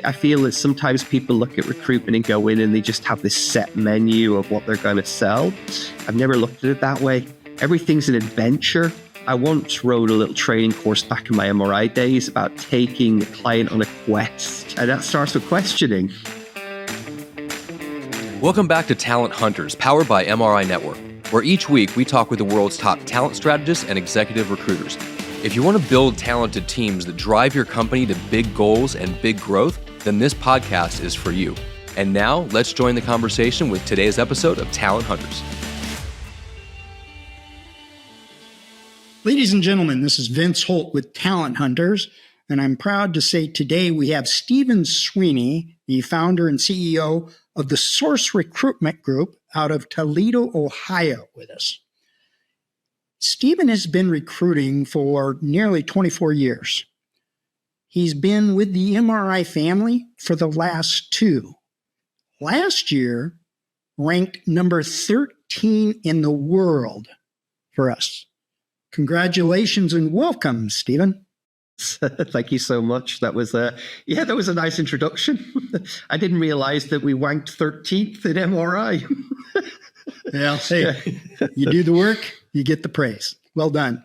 I feel that sometimes people look at recruitment and go in and they just have this set menu of what they're going to sell. I've never looked at it that way. Everything's an adventure. I once wrote a little training course back in my MRI days about taking a client on a quest, and that starts with questioning. Welcome back to Talent Hunters, powered by MRI Network, where each week we talk with the world's top talent strategists and executive recruiters. If you want to build talented teams that drive your company to big goals and big growth, then this podcast is for you. And now, let's join the conversation with today's episode of Talent Hunters. Ladies and gentlemen, this is Vince Holt with Talent Hunters, and I'm proud to say today we have Stephen Sweeney, the founder and CEO of the Source Recruitment Group out of Toledo, Ohio, with us. Stephen has been recruiting for nearly 24 years. He's been with the MRI family for the last 2. Last year, ranked number 13 in the world for us. Congratulations and welcome, Stephen. Thank you so much. That was a nice introduction. I didn't realize that we ranked 13th in MRI. Well, hey, you do the work, you get the praise. Well done.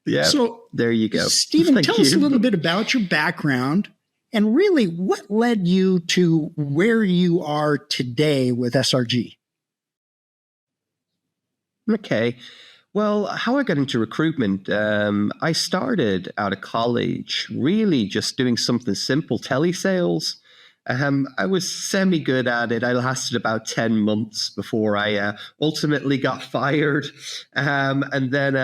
Yeah, so there you go. Stephen, tell us a little bit about your background and really what led you to where you are today with SRG. Okay. Well, how I got into recruitment, I started out of college really just doing something simple, telesales. I was semi-good at it. I lasted about 10 months before I ultimately got fired. And then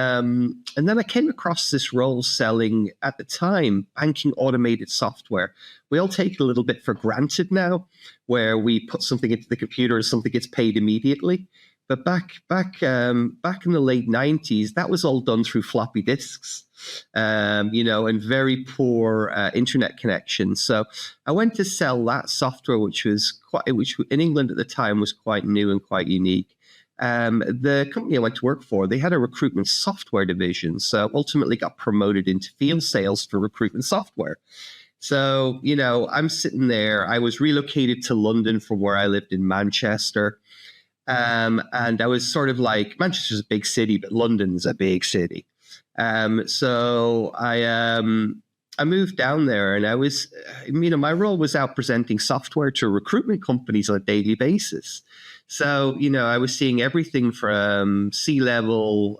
I came across this role selling, at the time, banking automated software. We all take it a little bit for granted now, where we put something into the computer and something gets paid immediately. But back in the late 90s, that was all done through floppy disks, and very poor internet connections. So I went to sell that software, which in England at the time was quite new and quite unique. The company I went to work for, they had a recruitment software division. So ultimately got promoted into field sales for recruitment software. So, I'm sitting there. I was relocated to London from where I lived in Manchester. And I was sort of like, Manchester's a big city, but London's a big city. So I moved down there, and I was, my role was out presenting software to recruitment companies on a daily basis. So, I was seeing everything from C-level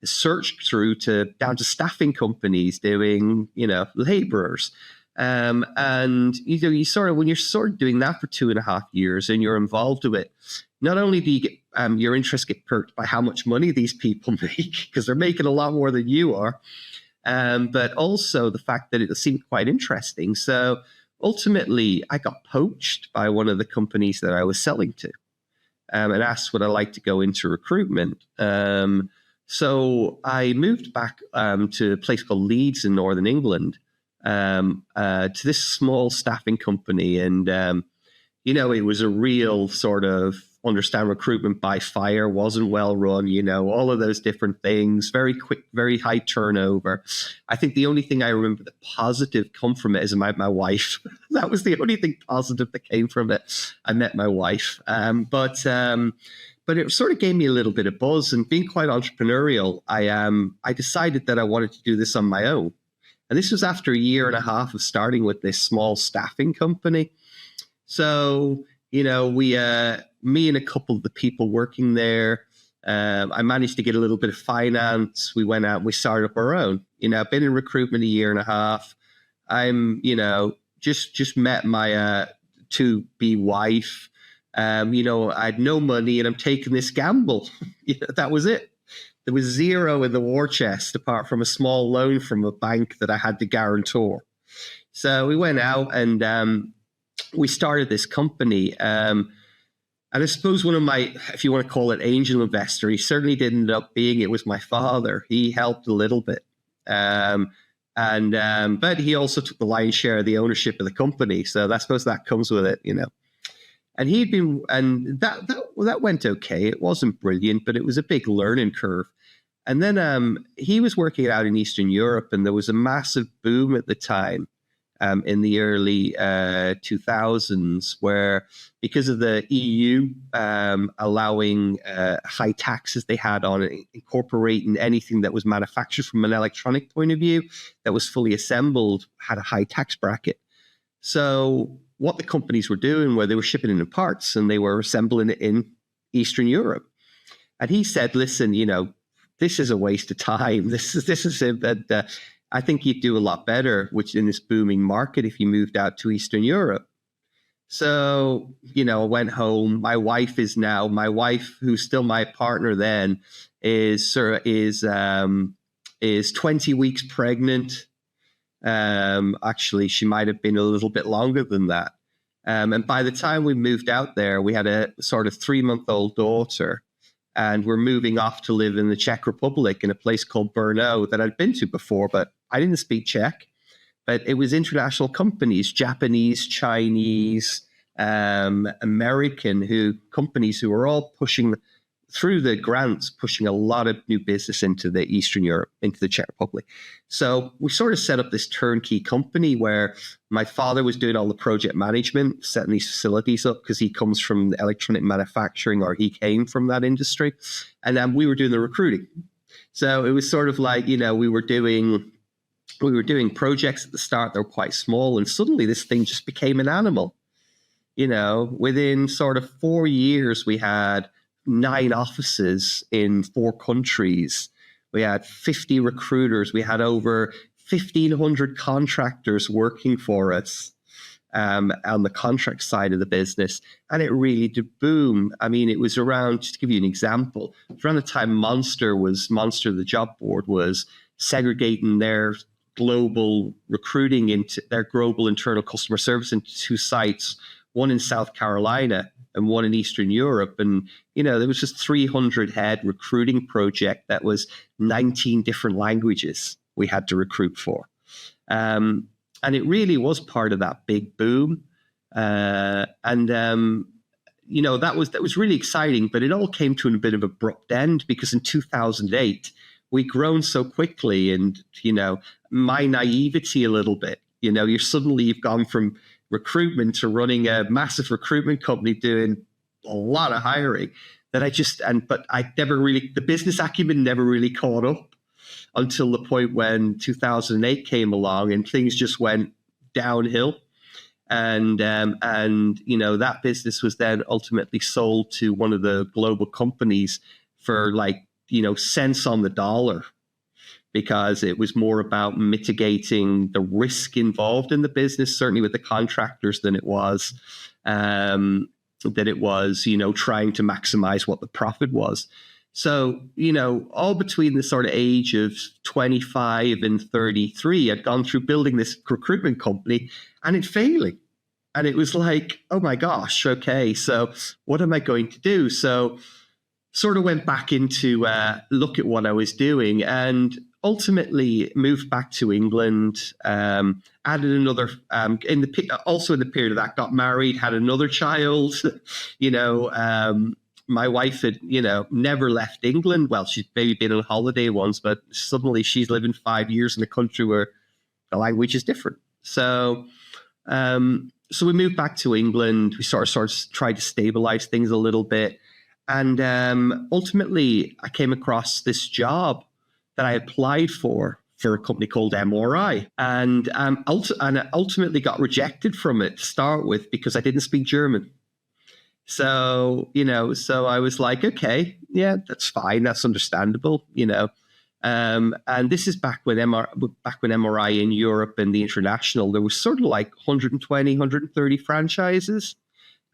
search through down to staffing companies doing, laborers. And you sort of, when you're sort of doing that for 2.5 years and you're involved with it, not only do you get your interest get perked by how much money these people make, because they're making a lot more than you are, but also the fact that it seemed quite interesting. So ultimately, I got poached by one of the companies that I was selling to, and asked would I like to go into recruitment. So I moved back to a place called Leeds in Northern England. To this small staffing company. And, it was a real sort of understand recruitment by fire, wasn't well run, all of those different things, very quick, very high turnover. I think the only thing I remember that positive come from it is my wife. That was the only thing positive that came from it. I met my wife. But it sort of gave me a little bit of buzz, and being quite entrepreneurial, I decided that I wanted to do this on my own. And this was after 1.5 years of starting with this small staffing company. So, me and a couple of the people working there, I managed to get a little bit of finance. We went out and we started up our own. I've been in recruitment 1.5 years. I'm, just met my to-be wife. I had no money and I'm taking this gamble. That was it. There was zero in the war chest apart from a small loan from a bank that I had to guarantor. So we went out and we started this company. And I suppose one of my, if you want to call it angel investor, he certainly didn't end up being, it was my father. He helped a little bit. But he also took the lion's share of the ownership of the company. So I suppose that comes with it, And that went okay. It wasn't brilliant, but it was a big learning curve. And then he was working out in Eastern Europe, and there was a massive boom at the time in the early 2000s, where because of the EU allowing high taxes they had on incorporating anything that was manufactured from an electronic point of view that was fully assembled had a high tax bracket. So what the companies were doing were they were shipping it in parts and they were assembling it in Eastern Europe. And he said, listen, this is a waste of time. This is it. I think you'd do a lot better, which in this booming market, if you moved out to Eastern Europe. So, I went home. My wife, who's still my partner then, is 20 weeks pregnant. Actually, she might have been a little bit longer than that. And by the time we moved out there, we had a sort of 3-month-old daughter. And we're moving off to live in the Czech Republic in a place called Brno that I'd been to before, but I didn't speak Czech. But it was international companies, Japanese, Chinese, American companies who were all pushing through the grants, pushing a lot of new business into the Eastern Europe, into the Czech Republic. So we sort of set up this turnkey company where my father was doing all the project management, setting these facilities up because he comes from electronic manufacturing, or he came from that industry. And then we were doing the recruiting. So it was sort of like, we were doing projects at the start that were quite small, and suddenly this thing just became an animal. Within sort of 4 years, we had 9 offices in 4 countries. We had 50 recruiters. We had over 1,500 contractors working for us on the contract side of the business. And it really did boom. I mean, it was around, just to give you an example, around the time Monster, the job board, was segregating their global recruiting into their global internal customer service into 2 sites, one in South Carolina and one in Eastern Europe. And, there was just 300 head recruiting project that was 19 different languages we had to recruit for. And it really was part of that big boom. That was really exciting, but it all came to a bit of an abrupt end because in 2008, we'd grown so quickly, and, my naivety a little bit, you've gone from recruitment to running a massive recruitment company doing a lot of hiring but the business acumen never really caught up until the point when 2008 came along and things just went downhill. And that business was then ultimately sold to one of the global companies for cents on the dollar, because it was more about mitigating the risk involved in the business, certainly with the contractors, than it was trying to maximize what the profit was. So, all between the sort of age of 25 and 33, I'd gone through building this recruitment company and it failing. And it was like, oh my gosh, okay, so what am I going to do? So sort of went back into look at what I was doing, and ultimately moved back to England, added another, also in the period of that, got married, had another child. My wife had, never left England. Well, she'd maybe been on holiday once, but suddenly she's living 5 years in a country where the language is different. So we moved back to England. We sort of tried to stabilize things a little bit. And ultimately, I came across this job that I applied for a company called MRI, and I ultimately got rejected from it to start with because I didn't speak German. So I was like, okay, yeah, that's fine, that's understandable, And this is back when MRI in Europe and the international, there was sort of like 120, 130 franchises.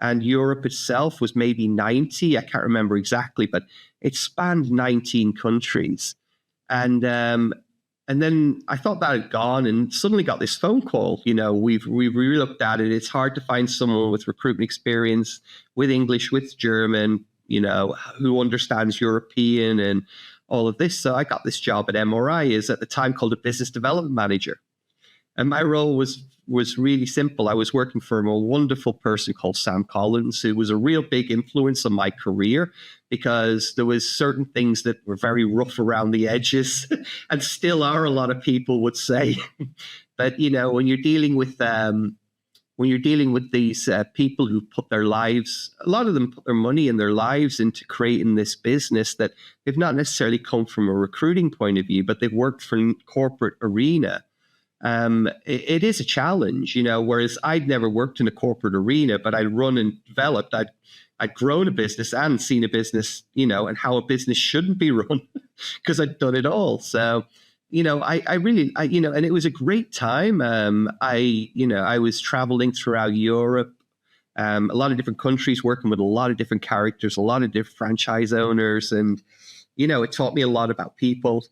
And Europe itself was maybe 90. I can't remember exactly, but it spanned 19 countries. And then I thought that had gone, and suddenly got this phone call. We've looked at it. It's hard to find someone with recruitment experience, with English, with German, who understands European and all of this. So I got this job at MRI, is at the time called a business development manager. And my role was really simple. I was working for a wonderful person called Sam Collins, who was a real big influence on my career, because there was certain things that were very rough around the edges and still are, a lot of people would say. But when you're dealing with these people who put their lives, a lot of them put their money and their lives into creating this business that they've not necessarily come from a recruiting point of view, but they've worked from corporate arena. It is a challenge, whereas I'd never worked in a corporate arena, but I'd run and developed. I'd grown a business and seen a business, and how a business shouldn't be run because I'd done it all. So, I really, and it was a great time. I was traveling throughout Europe, a lot of different countries, working with a lot of different characters, a lot of different franchise owners. And, it taught me a lot about people.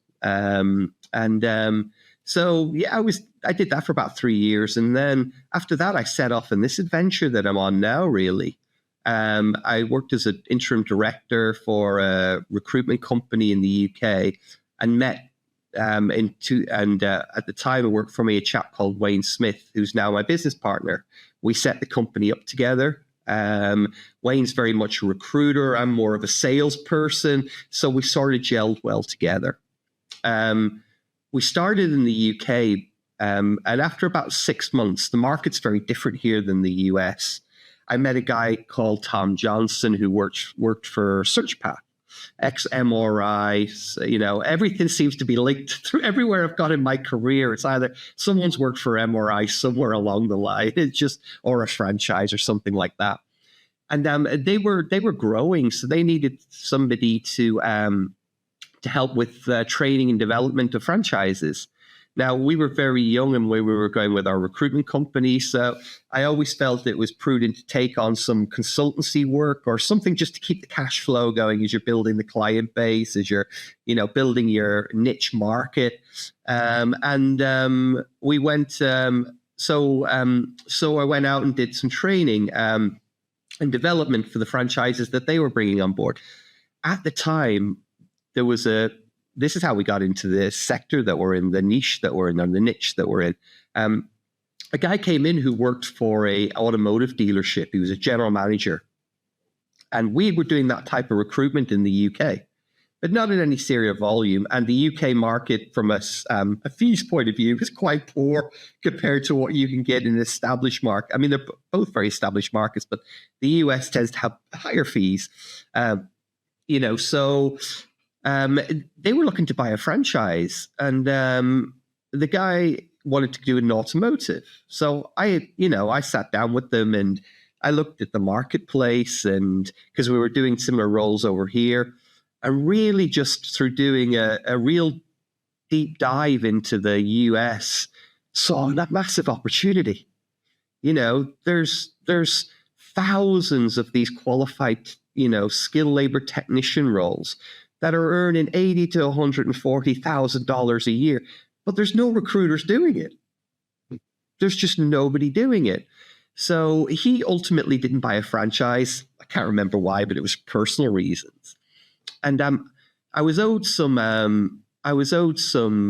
So yeah, I did that for about 3 years. And then after that, I set off in this adventure that I'm on now, really. I worked as an interim director for a recruitment company in the UK and met at the time it worked for me a chap called Wayne Smith, who's now my business partner. We set the company up together. Wayne's very much a recruiter. I'm more of a salesperson. So we sort of gelled well together. We started in the UK, and after about 6 months, the market's very different here than the US. I met a guy called Tom Johnson who worked for SearchPath, ex-MRI. Everything seems to be linked through everywhere I've got in my career. It's either someone's worked for MRI somewhere along the line, or a franchise or something like that. And they were growing, so they needed somebody to help with training and development of franchises. Now, we were very young and we were going with our recruitment company, so I always felt it was prudent to take on some consultancy work or something just to keep the cash flow going as you're building the client base, as you're, building your niche market. We went, so I went out and did some training and development for the franchises that they were bringing on board. At the time, there was this is how we got into the sector that we're in, the niche that we're in, or the niche that we're in. A guy came in who worked for a automotive dealership. He was a general manager. And we were doing that type of recruitment in the UK, but not in any serious volume. And the UK market, from a fees point of view, is quite poor compared to what you can get in an established market. I mean, they're both very established markets, but the US tends to have higher fees. They were looking to buy a franchise, and the guy wanted to do an automotive. So I sat down with them and I looked at the marketplace, and because we were doing similar roles over here, and really just through doing a real deep dive into the US, saw that massive opportunity. There's thousands of these qualified, skilled labor technician roles that are earning $80,000 to $140,000 a year, but there's no recruiters doing it. There's just nobody doing it. So he ultimately didn't buy a franchise. I can't remember why, but it was personal reasons. And I was owed some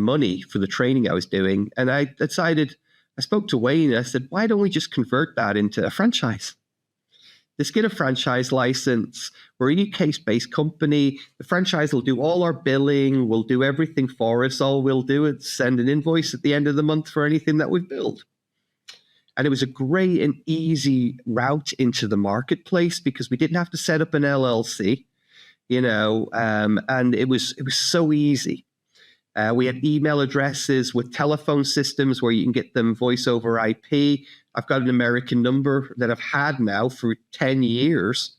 money for the training I was doing, and I spoke to Wayne. And I said, why don't we just convert that into a franchise? Let's get a franchise license. We're a UK-based company. The franchise will do all our billing. We'll do everything for us. All we'll do is send an invoice at the end of the month for anything that we've billed. And it was a great and easy route into the marketplace because we didn't have to set up an LLC, and it was so easy. We had email addresses with telephone systems where you can get them voice over IP. I've got an American number that I've had now for 10 years,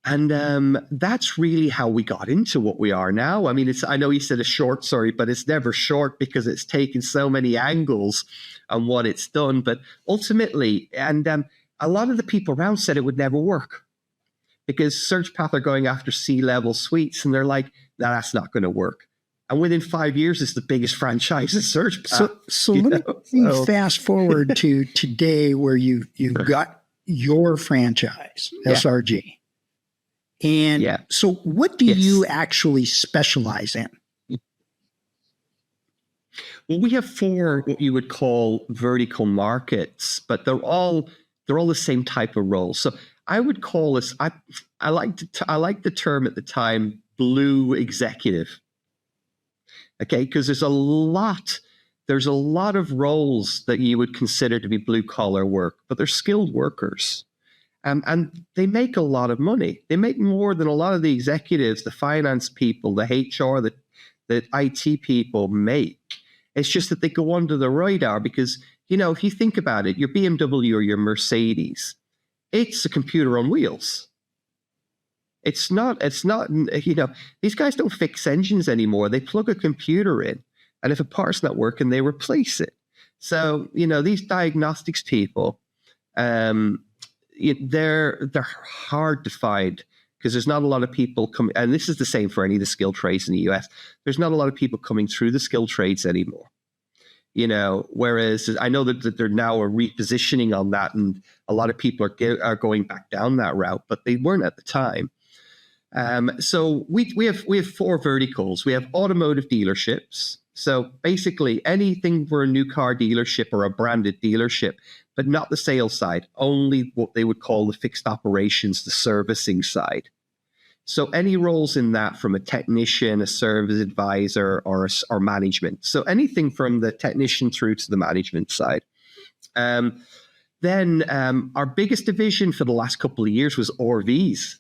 that's really how we got into what we are now. I mean, I know you said a short story, but it's never short because it's taken so many angles on what it's done. But ultimately, a lot of the people around said it would never work because SearchPath are going after C-level suites, and they're like, no, that's not going to work. And within 5 years, it's the biggest franchise in SearchPath. So let me fast forward to today, where you've got your franchise, SRG. And so what do you actually specialize in? Well, we have 4 what you would call vertical markets, but they're all the same type of roles. So I would call this, I like the term at the time, blue executive. Okay, because there's a lot there's a lot of roles that you would consider to be blue collar work, but they're skilled workers. And they make a lot of money. They make more than a lot of the executives, the finance people, the HR, the IT people make. It's just that they go under the radar because, if you think about it, your BMW or your Mercedes, it's a computer on wheels. It's not, these guys don't fix engines anymore. They plug a computer in, and if a part's not working, they replace it. So, these diagnostics people, they're hard to find because there's not a lot of people coming, and this is the same for any of the skilled trades in the US. There's not a lot of people coming through the skilled trades anymore. Whereas I know that they're now a repositioning on that, and a lot of people are going back down that route, but they weren't at the time. So we have 4 verticals. We have automotive dealerships. So basically anything for a new car dealership or a branded dealership, but not the sales side, only what they would call the fixed operations, the servicing side. So any roles in that, from a technician, a service advisor, or management. So anything from the technician through to the management side. Then our biggest division for the last couple of years was RVs.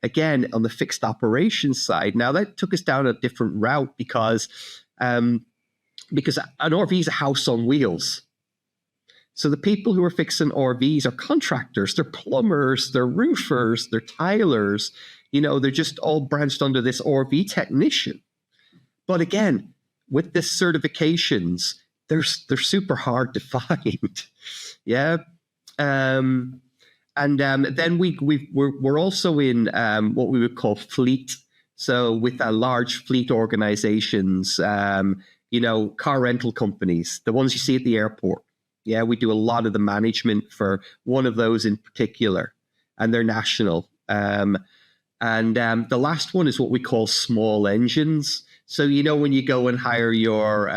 Again, on the fixed operations side. Now that took us down a different route because an RV is a house on wheels. So the people who are fixing RVs are contractors, they're plumbers, they're roofers, they're tilers. They're just all branched under this RV technician. But again, with this certifications, they're super hard to find. Yeah. And then we're also in what we would call fleet. So with large fleet organizations, car rental companies, the ones you see at the airport. Yeah, we do a lot of the management for one of those in particular, and they're national. And the last one is what we call small engines. So, when you go and hire your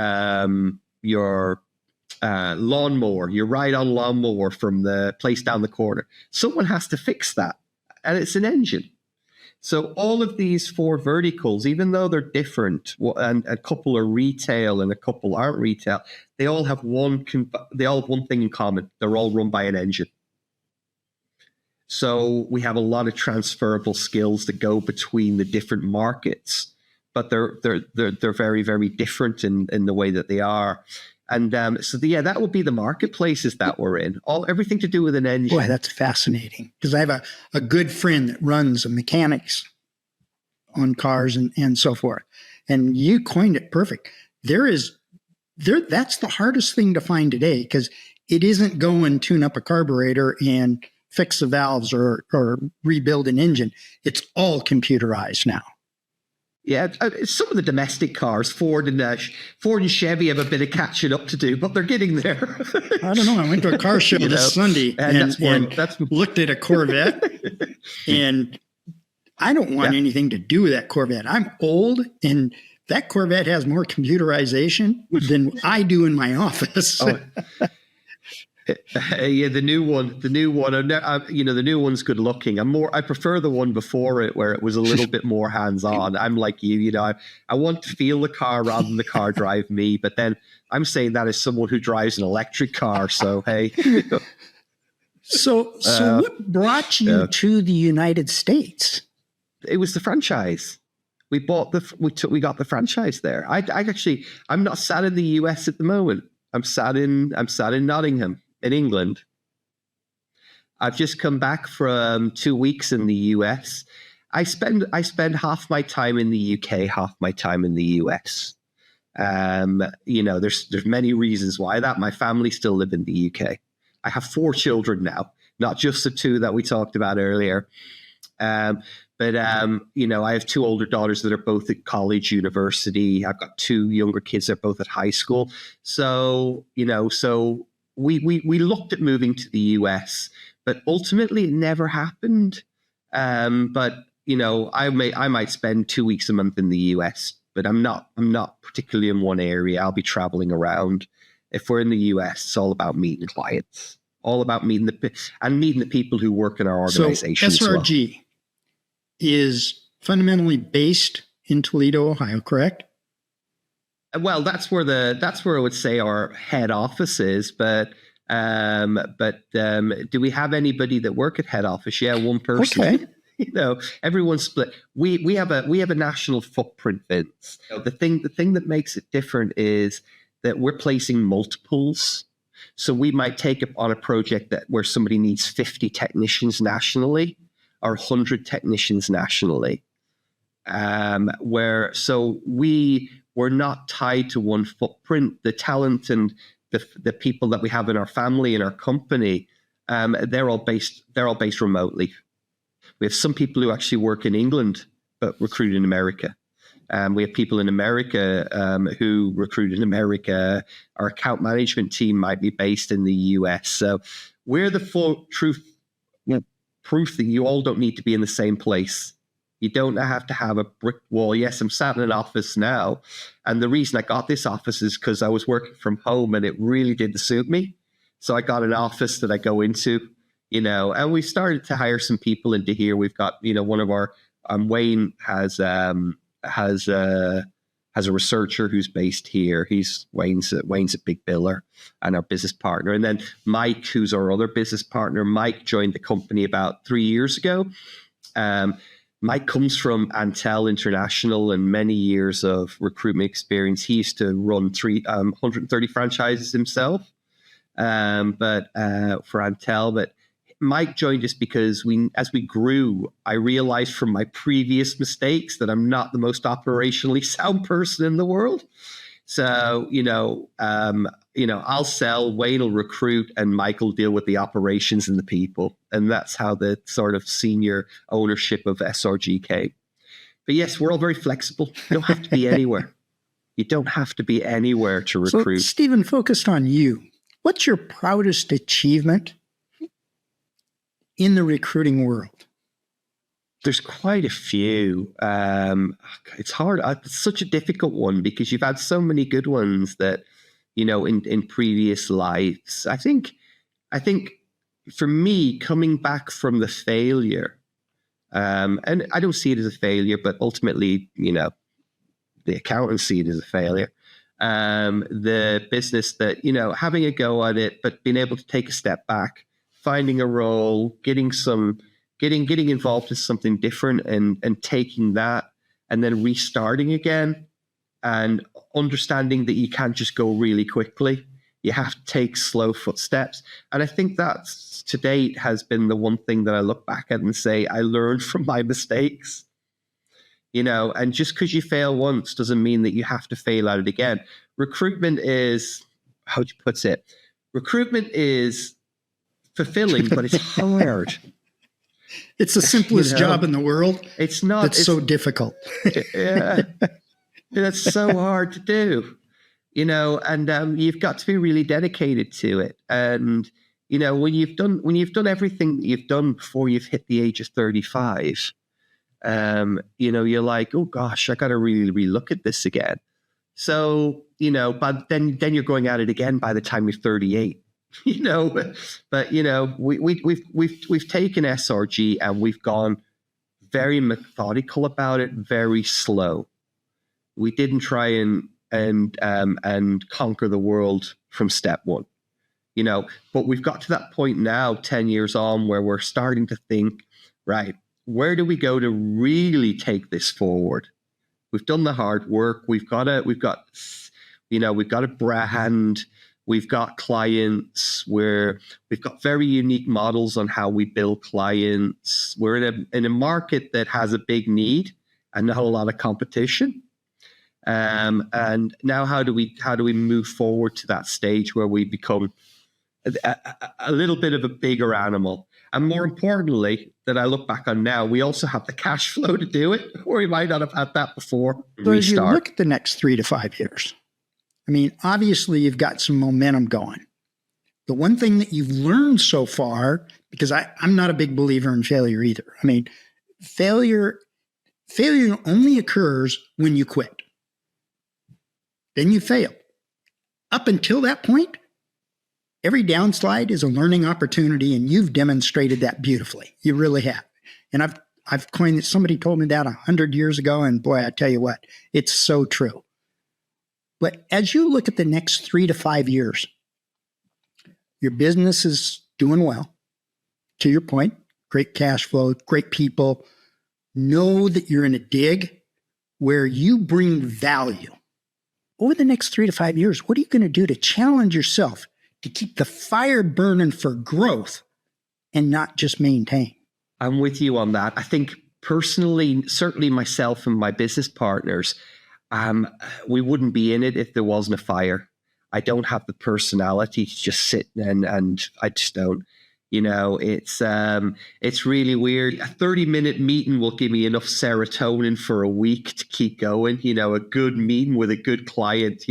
lawnmower, your ride-on lawnmower from the place down the corner, someone has to fix that, and it's an engine. So all of these 4 verticals, even though they're different, and a couple are retail and a couple aren't retail, they all have one thing in common. They're all run by an engine. So we have a lot of transferable skills that go between the different markets, but they're very, very different in the way that they are. And that would be the marketplaces that we're in. Everything to do with an engine. Boy, that's fascinating. Because I have a good friend that runs a mechanics on cars and so forth. And you coined it perfect. That's the hardest thing to find today, because it isn't go and tune up a carburetor and fix the valves or rebuild an engine. It's all computerized now. Yeah, some of the domestic cars, Ford and Chevy, have a bit of catching up to do, but they're getting there. I don't know. I went to a car show this Sunday and looked at a Corvette, and I don't want anything to do with that Corvette. I'm old, and that Corvette has more computerization than I do in my office. Yeah, the new one. The new one's good looking. I prefer the one before it, where it was a little bit more hands-on. I'm like you, I want to feel the car rather than the car drive me. But then I'm saying that as someone who drives an electric car. So hey. So what brought you to the United States? It was the franchise. We got the franchise there. I'm not sat in the US at the moment. I'm sat in Nottingham, in England. I've just come back from 2 weeks in the US. I spend half my time in the UK, half my time in the US. There's many reasons why that. My family still live in the UK. I have 4 children now, not just the 2 that we talked about earlier. But I have 2 older daughters that are both at college, university. I've got 2 younger kids that are both at high school. So we looked at moving to the US, but ultimately it never happened. But I might spend 2 weeks a month in the US, but I'm not particularly in one area. I'll be traveling around. If we're in the US, it's all about meeting clients, all about meeting the people who work in our organization. So SRG is fundamentally based in Toledo, Ohio, correct? Well, that's where I would say our head office is, but do we have anybody that work at head office? Yeah, one person. Okay. Everyone's split. We have a national footprint, Vince. The thing that makes it different is that we're placing multiples. So we might take up on a project where somebody needs 50 technicians nationally or 100 technicians nationally. We're not tied to one footprint. The talent and the people that we have in our family and our company, they're all based remotely. We have some people who actually work in England but recruit in America. We have people in America who recruit in America. Our account management team might be based in the US. So we're the full proof that you all don't need to be in the same place. You don't have to have a brick wall. Yes, I'm sat in an office now. And the reason I got this office is because I was working from home and it really didn't suit me. So I got an office that I go into, and we started to hire some people into here. We've got, one of our, Wayne has a researcher who's based here. Wayne's a big biller and our business partner. And then Mike, who's our other business partner, Mike joined the company about 3 years ago. Mike comes from Antel International and many years of recruitment experience. He used to run 130 franchises himself, but for Antel. But Mike joined us because as we grew, I realized from my previous mistakes that I'm not the most operationally sound person in the world. So, I'll sell, Wayne will recruit, and Mike will deal with the operations and the people. And that's how the sort of senior ownership of SRG came. But yes, we're all very flexible. You don't have to be anywhere. You don't have to be anywhere to recruit. So, Stephen, focused on you. What's your proudest achievement in the recruiting world? There's quite a few. It's hard. It's such a difficult one because you've had so many good ones that, in previous lives. I think for me, coming back from the failure, and I don't see it as a failure, but ultimately, the accountants see it as a failure. The business that, having a go at it, but being able to take a step back, finding a role, getting involved in something different and taking that and then restarting again and understanding that you can't just go really quickly. You have to take slow footsteps. And I think that's to date has been the one thing that I look back at and say, I learned from my mistakes, and just because you fail once doesn't mean that you have to fail at it again. Recruitment is, how do you put it? Recruitment is fulfilling, but it's hard. It's the simplest job in the world. It's not. It's so difficult. Yeah, that's so hard to do, and you've got to be really dedicated to it. And when you've done everything that you've done before you've hit the age of 35, you're like, oh gosh, I got to really relook at this again. So but then you're going at it again by the time you're 38. But we've taken SRG and we've gone very methodical about it, very slow. We didn't try and conquer the world from step one, but we've got to that point now, 10 years on, where we're starting to think, right, where do we go to really take this forward? We've done the hard work. We've got a brand. We've got clients where we've got very unique models on how we build clients. We're in a market that has a big need and not a lot of competition. And now how do we move forward to that stage where we become a little bit of a bigger animal? And more importantly, that I look back on now, we also have the cash flow to do it, or we might not have had that before. So as you look at the next 3 to 5 years, obviously you've got some momentum going. The one thing that you've learned so far, because I'm not a big believer in failure either. Failure only occurs when you quit. Then you fail. Up until that point, every downslide is a learning opportunity, and you've demonstrated that beautifully. You really have. And I've coined it. Somebody told me that 100 years ago, and boy, I tell you what, it's so true. But as you look at the next 3 to 5 years, your business is doing well. To your point, great cash flow, great people. Know that you're in a dig where you bring value. Over the next 3 to 5 years, what are you going to do to challenge yourself to keep the fire burning for growth and not just maintain? I'm with you on that. I think personally, certainly myself and my business partners, we wouldn't be in it if there wasn't a fire. I don't have the personality to just sit and I just don't. It's really weird. A 30-minute meeting will give me enough serotonin for a week to keep going. A good meeting with a good client.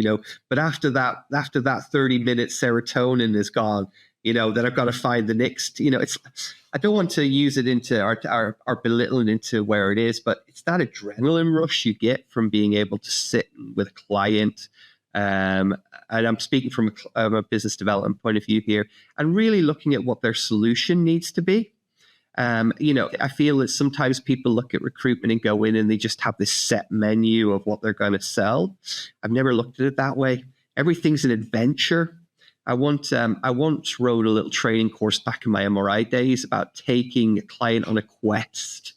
But after that 30-minute serotonin is gone, then I've got to find the next. I don't want to use it into our belittling into where it is, but it's that adrenaline rush you get from being able to sit with a client. And I'm speaking from a business development point of view here, and really looking at what their solution needs to be. I feel that sometimes people look at recruitment and go in and they just have this set menu of what they're going to sell. I've never looked at it that way. Everything's an adventure. I once wrote a little training course back in my MRI days about taking a client on a quest.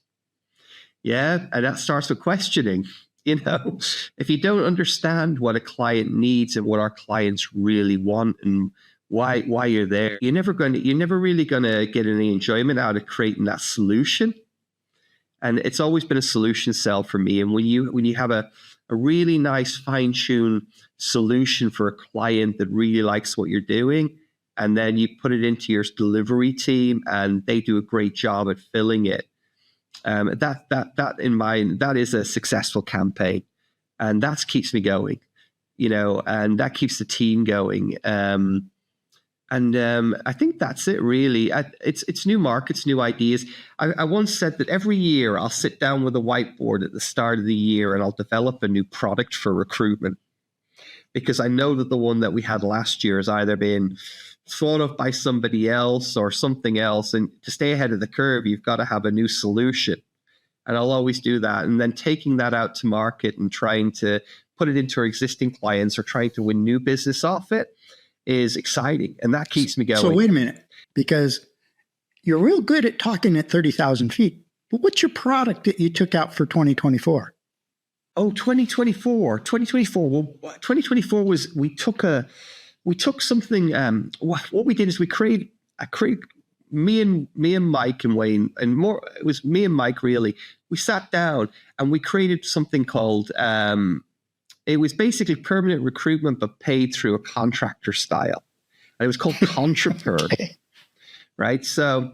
Yeah, and that starts with questioning. If you don't understand what a client needs and what our clients really want and why you're there, you're never really going to get any enjoyment out of creating that solution. And it's always been a solution sell for me. And when you have a really nice fine-tuned solution for a client that really likes what you're doing, and then you put it into your delivery team and they do a great job at filling it, that in mind, that is a successful campaign, and that keeps me going, and that keeps the team going. I think that's it really. It's new markets, new ideas. I once said that every year I'll sit down with a whiteboard at the start of the year and I'll develop a new product for recruitment, because I know that the one that we had last year has either been thought of by somebody else or something else. And to stay ahead of the curve, you've got to have a new solution. And I'll always do that. And then taking that out to market and trying to put it into our existing clients or trying to win new business off it is exciting. And that keeps me going. So wait a minute, because you're real good at talking at 30,000 feet. But what's your product that you took out for 2024? Oh, 2024. Well, 2024 was, we took something, what we did is we created, me and Mike and Wayne, and more, it was me and Mike really, we sat down and we created something called, it was basically permanent recruitment, but paid through a contractor style. And it was called Contrapern, right? So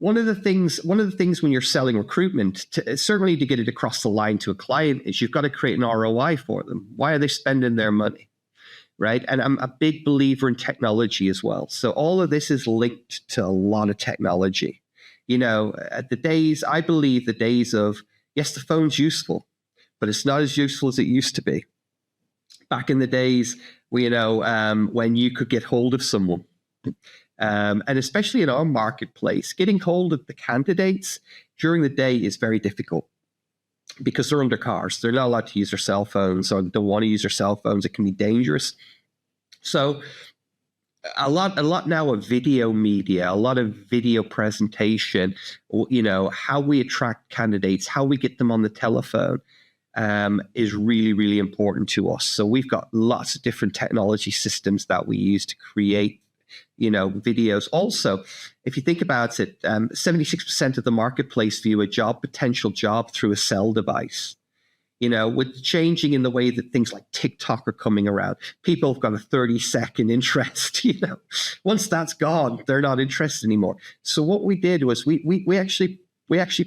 one of the things when you're selling recruitment, certainly to get it across the line to a client, is you've got to create an ROI for them. Why are they spending their money? Right. And I'm a big believer in technology as well. So all of this is linked to a lot of technology. I believe the days of, yes, the phone's useful, but it's not as useful as it used to be. Back in the days, when you could get hold of someone, and especially in our marketplace, getting hold of the candidates during the day is very difficult because they're under cars. They're not allowed to use their cell phones, or they don't want to use their cell phones. It can be dangerous. So a lot now of video media, a lot of video presentation, how we attract candidates, how we get them on the telephone, is really, really important to us. So we've got lots of different technology systems that we use to create, videos. Also, if you think about it, 76% of the marketplace view a potential job through a cell device. With changing in the way that things like TikTok are coming around, people have got a 30-second interest. Once that's gone, they're not interested anymore. So what we did was we actually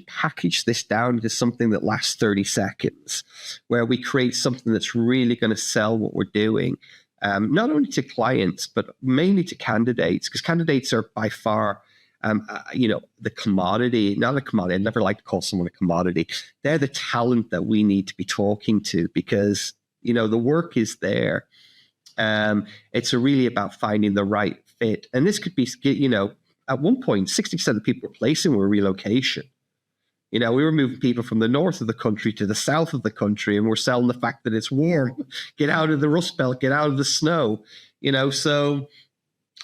packaged this down to something that lasts 30 seconds, where we create something that's really going to sell what we're doing. Not only to clients, but mainly to candidates, because candidates are by far, the commodity, not a commodity. I never like to call someone a commodity. They're the talent that we need to be talking to, because, the work is there. It's really about finding the right fit. And this could be, at one point, 60% of the people we're placing were relocation. We were moving people from the north of the country to the south of the country, and we're selling the fact that it's warm. Get out of the Rust Belt, get out of the snow. So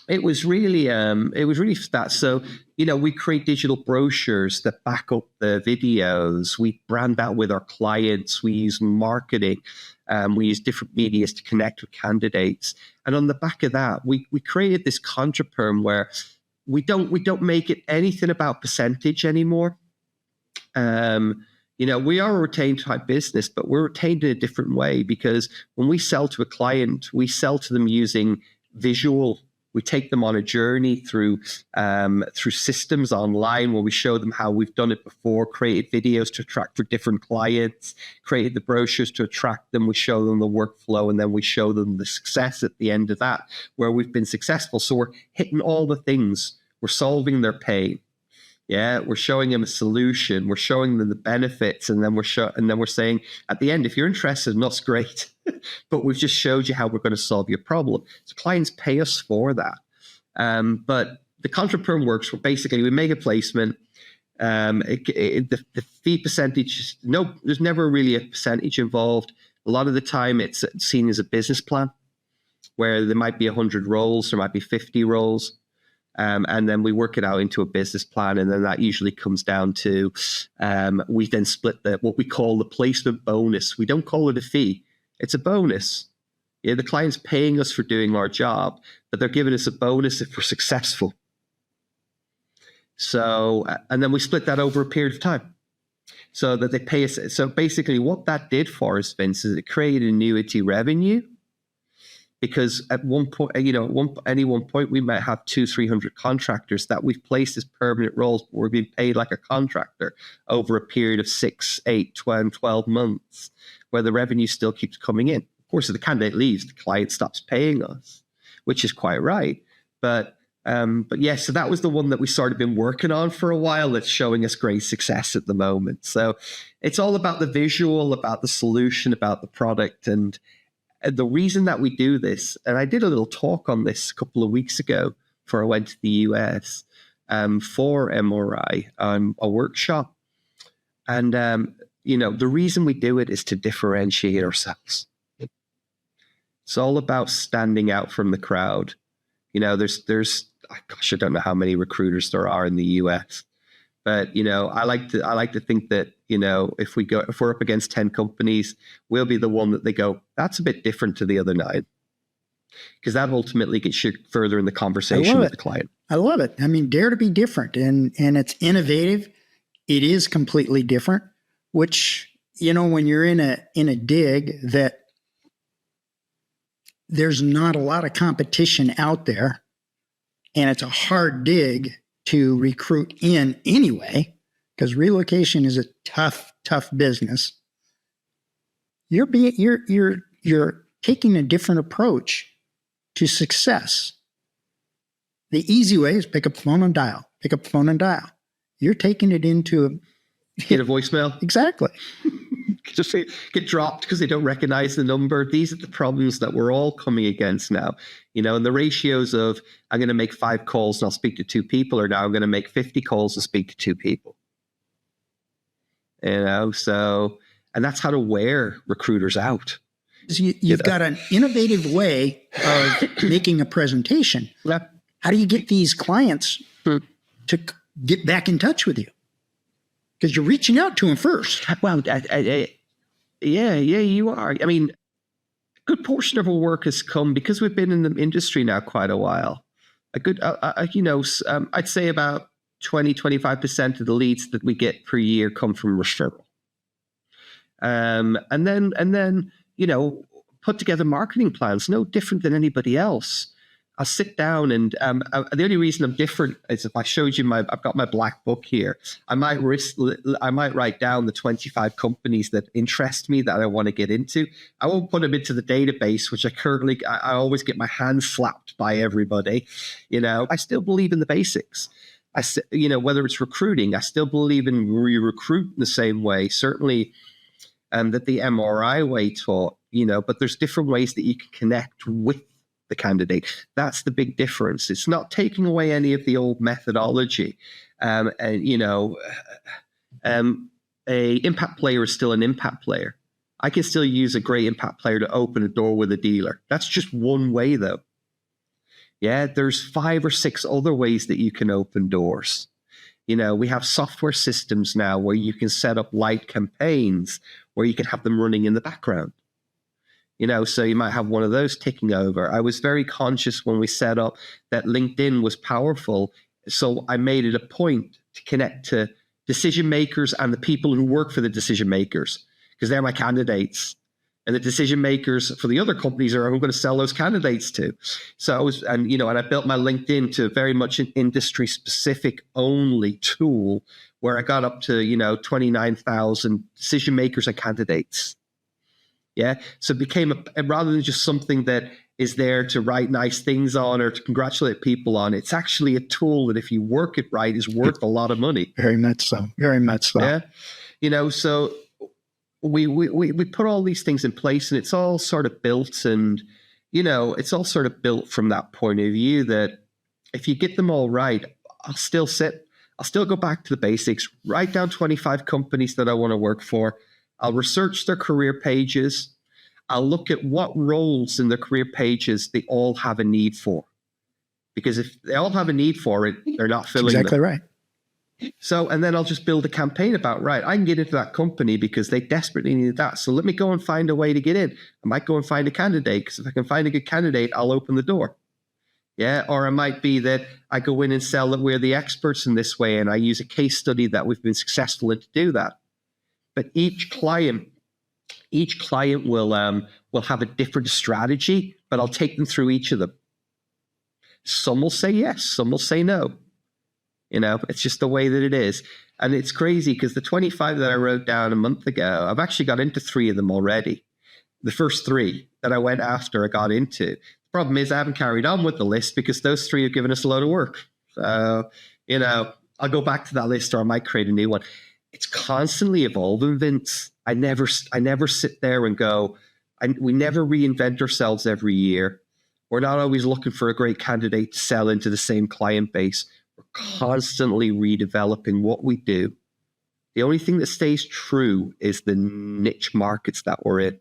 it was really that. So, we create digital brochures that back up the videos. We brand that with our clients. We use marketing. We use different medias to connect with candidates. And on the back of that, we created this contraperm where we don't make it anything about percentage anymore. We are a retained type business, but we're retained in a different way, because when we sell to a client, we sell to them using visual. We take them on a journey through systems online where we show them how we've done it before, created videos to attract for different clients, created the brochures to attract them. We show them the workflow, and then we show them the success at the end of that, where we've been successful. So we're hitting all the things. We're solving their pain. Yeah, we're showing them a solution. We're showing them the benefits, and then we're saying at the end, if you're interested in us, great. But we've just showed you how we're going to solve your problem. So clients pay us for that. But the contraperm works where basically we make a placement. The fee percentage, there's never really a percentage involved. A lot of the time it's seen as a business plan where there might be 100 roles, there might be 50 roles. And then we work it out into a business plan, and then that usually comes down to we then split what we call the placement bonus. We don't call it a fee; it's a bonus. Yeah, the client's paying us for doing our job, but they're giving us a bonus if we're successful. So, and then we split that over a period of time, so that they pay us. So basically, what that did for us, Vince, is it created annuity revenue. Because at one point, any one point, we might have 200-300 contractors that we've placed as permanent roles, but we're being paid like a contractor over a period of 6, 8, 12 months, where the revenue still keeps coming in. Of course, if the candidate leaves, the client stops paying us, which is quite right. But yeah, so that was the one that we sort of been working on for a while. That's showing us great success at the moment. So it's all about the visual, about the solution, about the product, and the reason that we do this, and I did a little talk on this a couple of weeks ago before I went to the US for MRI, a workshop. And, the reason we do it is to differentiate ourselves. It's all about standing out from the crowd. There's gosh, I don't know how many recruiters there are in the US. But I like to think that if we're up against 10 companies, we'll be the one that they go, that's a bit different to the other 9, because that ultimately gets you further in the conversation with the client. I love it. I mean, dare to be different, and it's innovative. It is completely different. Which when you're in a dig that there's not a lot of competition out there, and it's a hard dig to recruit in anyway, because relocation is a tough business. You're taking a different approach to success. The easy way is pick up the phone and dial. Pick up the phone and dial. You're taking it into get a voicemail. Exactly. Just get dropped because they don't recognize the number. These are the problems that we're all coming against now. And the ratios of I'm going to make 5 calls and I'll speak to 2 people, or now I'm going to make 50 calls and speak to 2 people. So, and that's how to wear recruiters out. You've got an innovative way of making a presentation. Yeah. How do you get these clients to get back in touch with you? Because you're reaching out to them first. Well, yeah, you are. I mean, a good portion of our work has come because we've been in the industry now quite a while. I'd say about 20-25% of the leads that we get per year come from referral. And then put together marketing plans, no different than anybody else. I'll sit down and the only reason I'm different is if I showed you I've got my black book here. I might write down the 25 companies that interest me that I want to get into. I won't put them into the database, which I always get my hands slapped by everybody. I still believe in the basics. Whether it's recruiting, I still believe in recruit in the same way. Certainly, that the MRI way taught. But there's different ways that you can connect with the candidate. That's the big difference. It's not taking away any of the old methodology. A impact player is still an impact player. I can still use a great impact player to open a door with a dealer. That's just one way, though. Yeah, there's 5 or 6 other ways that you can open doors. We have software systems now where you can set up light campaigns where you can have them running in the background. So you might have one of those ticking over. I was very conscious when we set up that LinkedIn was powerful. So I made it a point to connect to decision makers and the people who work for the decision makers, because they're my candidates. And the decision makers for the other companies are who I'm going to sell those candidates to. So and I built my LinkedIn to very much an industry specific only tool where I got up to, 29,000 decision makers and candidates. Yeah. So it became rather than just something that is there to write nice things on or to congratulate people on, it's actually a tool that if you work it right is worth a lot of money. Very much so. Very much so. Yeah. So we put all these things in place, and it's all sort of built, and it's all sort of built from that point of view that if you get them all right, I'll still go back to the basics, write down 25 companies that I want to work for. I'll research their career pages. I'll look at what roles in their career pages they all have a need for, because if they all have a need for it, they're not filling exactly them. Right. So, and then I'll just build a campaign about, right, I can get into that company because they desperately need that. So let me go and find a way to get in. I might go and find a candidate, because if I can find a good candidate, I'll open the door. Yeah. Or it might be that I go in and sell that we're the experts in this way, and I use a case study that we've been successful in to do that. But each client will have a different strategy, but I'll take them through each of them. Some will say yes, some will say no. It's just the way that it is. And it's crazy because the 25 that I wrote down a month ago, I've actually got into 3 of them already. The first 3 that I went after, I got into. The problem is I haven't carried on with the list because those 3 have given us a load of work. So, I'll go back to that list, or I might create a new one. It's constantly evolving, Vince. I never sit there and go, we never reinvent ourselves every year. We're not always looking for a great candidate to sell into the same client base. We're constantly redeveloping what we do. The only thing that stays true is the niche markets that we're in.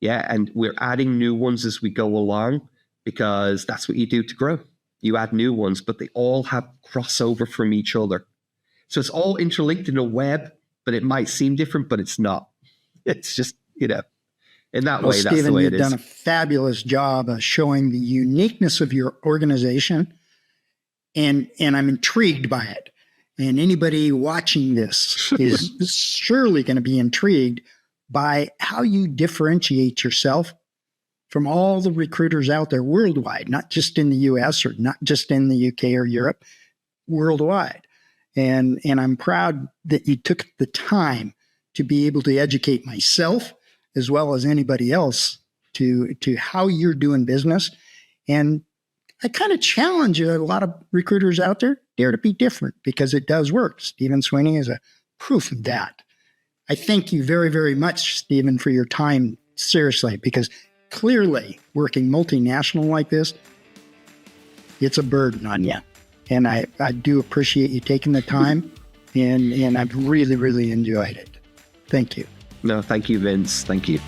Yeah, and we're adding new ones as we go along, because that's what you do to grow. You add new ones, but they all have crossover from each other. So it's all interlinked in a web, but it might seem different, but it's not. It's just, in that way, that's Stephen, the way it is. You've done a fabulous job of showing the uniqueness of your organization, and I'm intrigued by it. And anybody watching this is surely going to be intrigued by how you differentiate yourself from all the recruiters out there worldwide, not just in the US or not just in the UK or Europe, worldwide. And I'm proud that you took the time to be able to educate myself as well as anybody else to how you're doing business. And I kind of challenge a lot of recruiters out there, dare to be different, because it does work. Stephen Sweeney is a proof of that. I thank you very, very much, Stephen, for your time, seriously, because clearly working multinational like this, it's a burden on you. And I do appreciate you taking the time, and I've really, really enjoyed it. Thank you. No, thank you, Vince. Thank you.